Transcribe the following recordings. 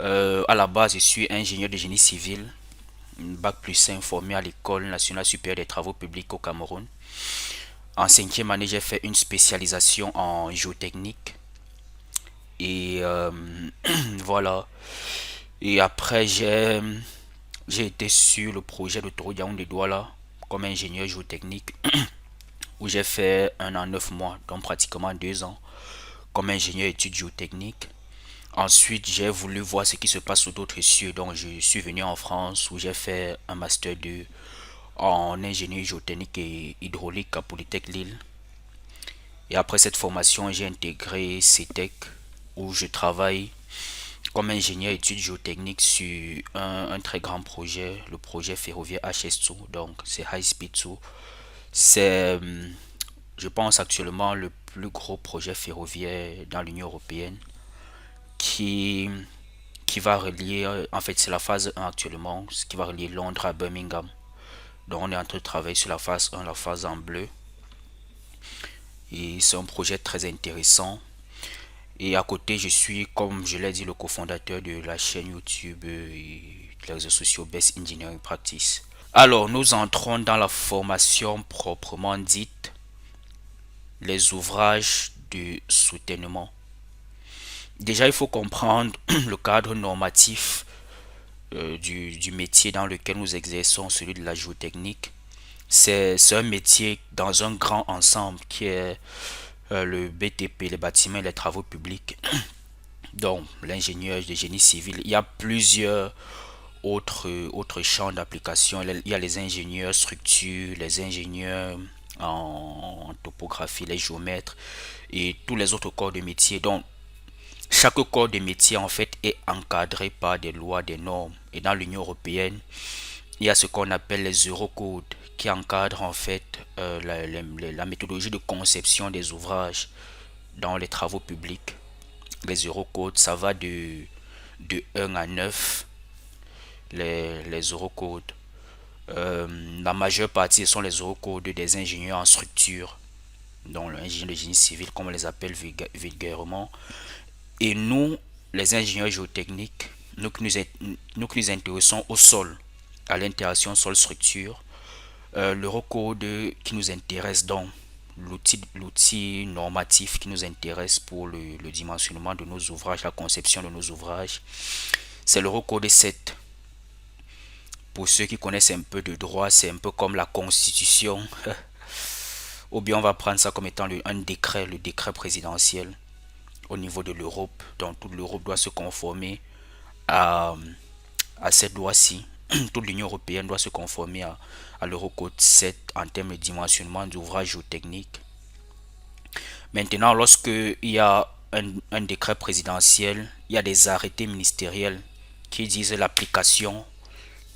À la base, je suis ingénieur de génie civil, bac plus 5 formé à l'École nationale supérieure des travaux publics au Cameroun. En cinquième année, j'ai fait une spécialisation en géotechnique. Et voilà. Et après, j'ai été sur le projet de Toro Yaoundé Douala comme ingénieur géotechnique où j'ai fait 1 an 9 mois, donc pratiquement 2 ans, comme ingénieur études géotechniques. Ensuite, j'ai voulu voir ce qui se passe sur d'autres cieux, donc je suis venu en France où j'ai fait un master 2 en ingénierie géotechnique et hydraulique à Polytech Lille. Et après cette formation, j'ai intégré CETEC où je travaille comme ingénieur études géotechniques sur un très grand projet, le projet ferroviaire HS2, donc c'est High Speed 2. C'est, je pense, actuellement le plus gros projet ferroviaire dans l'Union européenne qui, qui va relier, en fait c'est la phase 1 actuellement, ce qui va relier Londres à Birmingham. Donc on est en train de travailler sur la phase 1, la phase en bleu. Et c'est un projet très intéressant. Et à côté, je suis, comme je l'ai dit, le cofondateur de la chaîne YouTube et les réseaux sociaux Best Engineering Practice. Alors, nous entrons dans la formation proprement dite, les ouvrages de soutènement. Déjà, il faut comprendre le cadre normatif du métier dans lequel nous exerçons, celui de la géotechnique. C'est un métier dans un grand ensemble qui est le BTP, les bâtiments et les travaux publics. Donc, l'ingénieur de génie civil, il y a plusieurs autres champs d'application. Il y a les ingénieurs structure, les ingénieurs en topographie, les géomètres et tous les autres corps de métier. Donc, chaque corps de métier en fait est encadré par des lois, des normes. Et dans l'Union européenne, il y a ce qu'on appelle les Eurocodes qui encadrent en fait la méthodologie de conception des ouvrages dans les travaux publics. Les Eurocodes, ça va de 1 à 9, les Eurocodes. La majeure partie sont les Eurocodes des ingénieurs en structure, donc l'ingénieur de génie civil, comme on les appelle vulgairement. Et nous, les ingénieurs géotechniques, nous qui nous intéressons au sol, à l'interaction sol-structure, l'Eurocode qui nous intéresse donc, l'outil normatif qui nous intéresse pour le dimensionnement de nos ouvrages, la conception de nos ouvrages, c'est l'Eurocode 7. Pour ceux qui connaissent un peu de droit, c'est un peu comme la Constitution. Ou bien on va prendre ça comme étant un décret, le décret présidentiel au niveau de l'Europe. Donc toute l'Europe doit se conformer à, à cette loi-ci. Toute l'Union européenne doit se conformer à l'Eurocode 7 en termes de dimensionnement d'ouvrages géotechniques. Maintenant, lorsque il y a un décret présidentiel, il y a des arrêtés ministériels qui disent l'application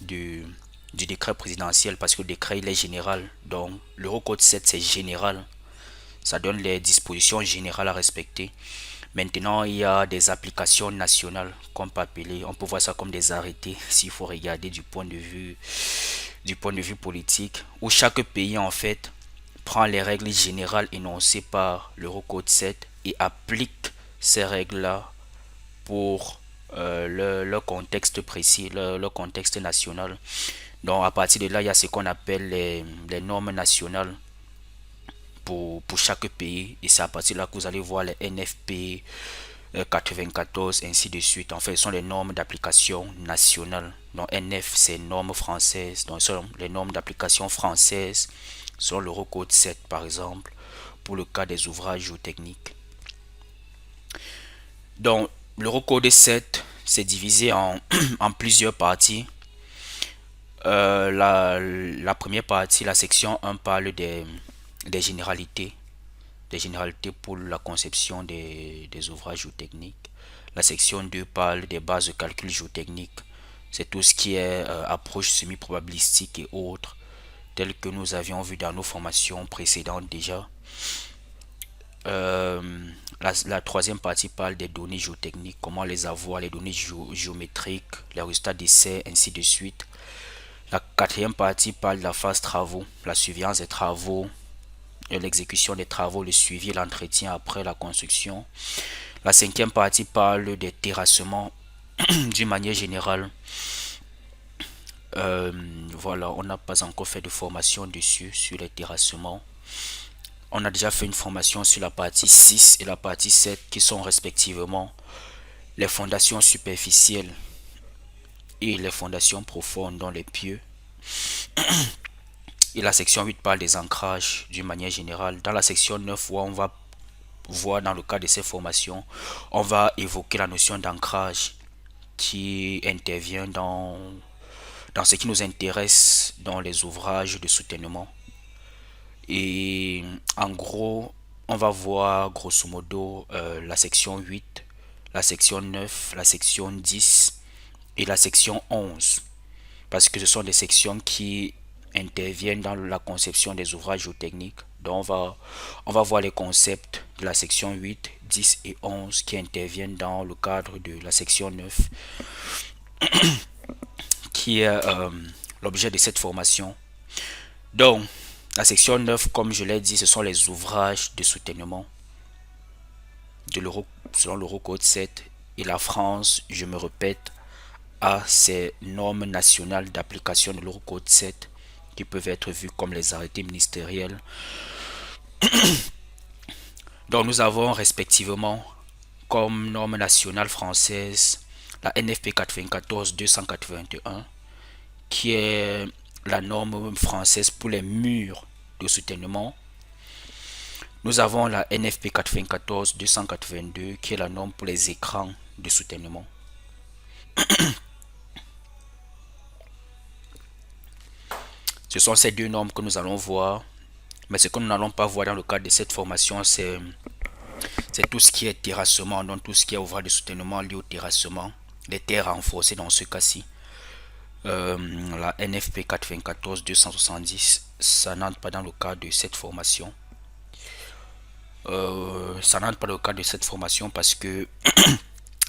du, du décret présidentiel parce que le décret il est général. Donc l'Eurocode 7 c'est général. Ça donne les dispositions générales à respecter. Maintenant, il y a des applications nationales qu'on peut appeler, on peut voir ça comme des arrêtés s'il faut regarder du point de vue politique, où chaque pays en fait prend les règles générales énoncées par l'Eurocode 7 et applique ces règles-là pour leur contexte précis, leur contexte national. Donc à partir de là, il y a ce qu'on appelle les normes nationales pour chaque pays. Et c'est à partir de là que vous allez voir les NFP 94, ainsi de suite. En fait, ce sont les normes d'application nationales. Donc NF, c'est normes françaises. Donc ce sont les normes d'application françaises sur l'Eurocode 7, par exemple, pour le cas des ouvrages géotechniques. Donc l'Eurocode 7, c'est divisé en plusieurs parties. La première partie, la section 1, parle des généralités, pour la conception des ouvrages géotechniques. La section 2 parle des bases de calcul géotechnique. C'est tout ce qui est approche semi-probabilistique et autres, telles que nous avions vu dans nos formations précédentes déjà. La troisième partie parle des données géotechniques, comment les avoir, les données géométriques, les résultats d'essais, ainsi de suite. La quatrième partie parle de la phase travaux, la surveillance des travaux, l'exécution des travaux, le suivi et l'entretien après la construction. La cinquième partie parle des terrassements D'une manière générale, euh, voilà, on n'a pas encore fait de formation dessus, sur les terrassements. On a déjà fait une formation sur la partie 6 et la partie 7 qui sont respectivement les fondations superficielles et les fondations profondes dans les pieux. Et la section 8 parle des ancrages d'une manière générale. Dans la section 9, où on va voir dans le cadre de ces formations, on va évoquer la notion d'ancrage qui intervient dans ce qui nous intéresse dans les ouvrages de soutènement. Et en gros, on va voir grosso modo la section 8, la section 9, la section 10 et la section 11. Parce que ce sont des sections qui interviennent dans la conception des ouvrages géotechniques. Donc on va voir les concepts de la section 8, 10 et 11 qui interviennent dans le cadre de la section 9 qui est l'objet de cette formation. Donc, la section 9, comme je l'ai dit, ce sont les ouvrages de soutènement de l'euro, selon l'Eurocode 7. Et la France, je me répète, a ses normes nationales d'application de l'Eurocode 7 qui peuvent être vues comme les arrêtés ministériels. Donc nous avons respectivement comme norme nationale française la NFP 94-281 qui est la norme française pour les murs de soutènement. Nous avons la NFP 94-282 qui est la norme pour les écrans de soutènement. Ce sont ces deux normes que nous allons voir. Mais ce que nous n'allons pas voir dans le cadre de cette formation, c'est tout ce qui est terrassement, donc tout ce qui est ouvrage de soutènement lié au terrassement, les terres renforcées dans ce cas-ci. La NFP 94-270, ça n'entre pas dans le cadre de cette formation. Ça n'entre pas dans le cadre de cette formation parce que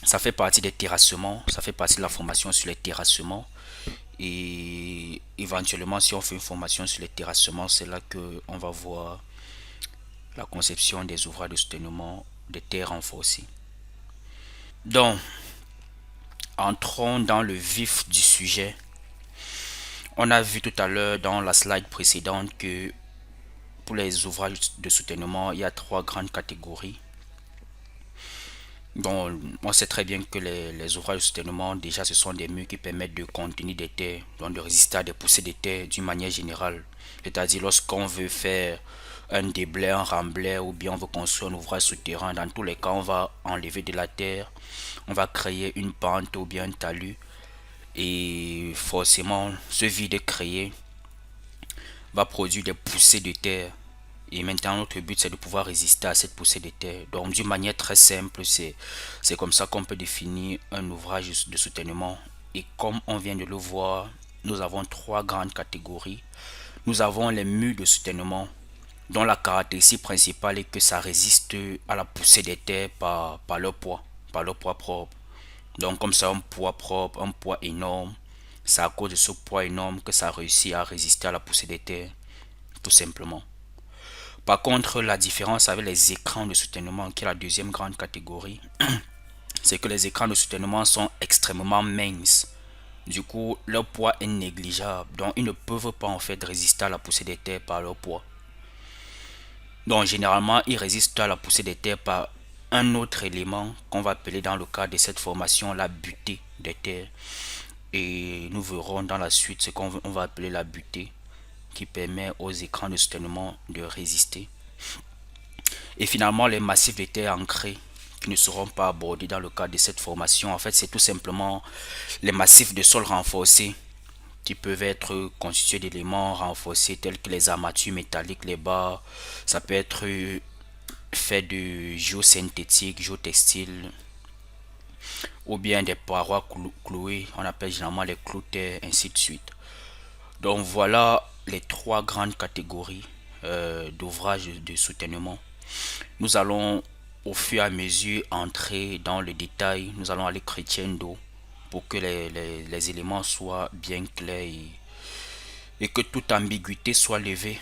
ça fait partie des terrassements, ça fait partie de la formation sur les terrassements. Et éventuellement, si on fait une formation sur les terrassements, c'est là qu'on va voir la conception des ouvrages de soutènement des terres renforcées. Donc, entrons dans le vif du sujet. On a vu tout à l'heure dans la slide précédente que pour les ouvrages de soutènement, il y a trois grandes catégories. Donc, on sait très bien que les ouvrages de soutènement, déjà, ce sont des murs qui permettent de contenir des terres, donc de résister à des poussées de terre d'une manière générale. C'est-à-dire, lorsqu'on veut faire un déblai, un remblai, ou bien on veut construire un ouvrage souterrain, dans tous les cas, on va enlever de la terre, on va créer une pente ou bien un talus, et forcément, ce vide créé va produire des poussées de terre. Et maintenant, notre but, c'est de pouvoir résister à cette poussée de terre. Donc, d'une manière très simple, c'est comme ça qu'on peut définir un ouvrage de soutènement. Et comme on vient de le voir, nous avons trois grandes catégories. Nous avons les murs de soutènement, dont la caractéristique principale est que ça résiste à la poussée des terres par leur poids propre. Donc, comme ça, un poids propre, un poids énorme, c'est à cause de ce poids énorme que ça réussit à résister à la poussée des terres, tout simplement. Par contre, la différence avec les écrans de soutènement, qui est la deuxième grande catégorie, c'est que les écrans de soutènement sont extrêmement minces. Du coup, leur poids est négligeable. Donc, ils ne peuvent pas en fait résister à la poussée des terres par leur poids. Donc, généralement, ils résistent à la poussée des terres par un autre élément qu'on va appeler dans le cadre de cette formation la butée des terres. Et nous verrons dans la suite ce qu'on va appeler la butée qui permet aux écrans de soutènement de résister. Et finalement, les massifs de terre ancrés qui ne seront pas abordés dans le cadre de cette formation, en fait, c'est tout simplement les massifs de sol renforcés qui peuvent être constitués d'éléments renforcés tels que les armatures métalliques, les barres. Ça peut être fait de géosynthétique, géotextile, ou bien des parois clouées, on appelle généralement les clous-terre, ainsi de suite. Donc voilà les trois grandes catégories d'ouvrages de soutènement. Nous allons au fur et à mesure entrer dans le détail, nous allons aller crescendo pour que les éléments soient bien clairs et que toute ambiguïté soit levée.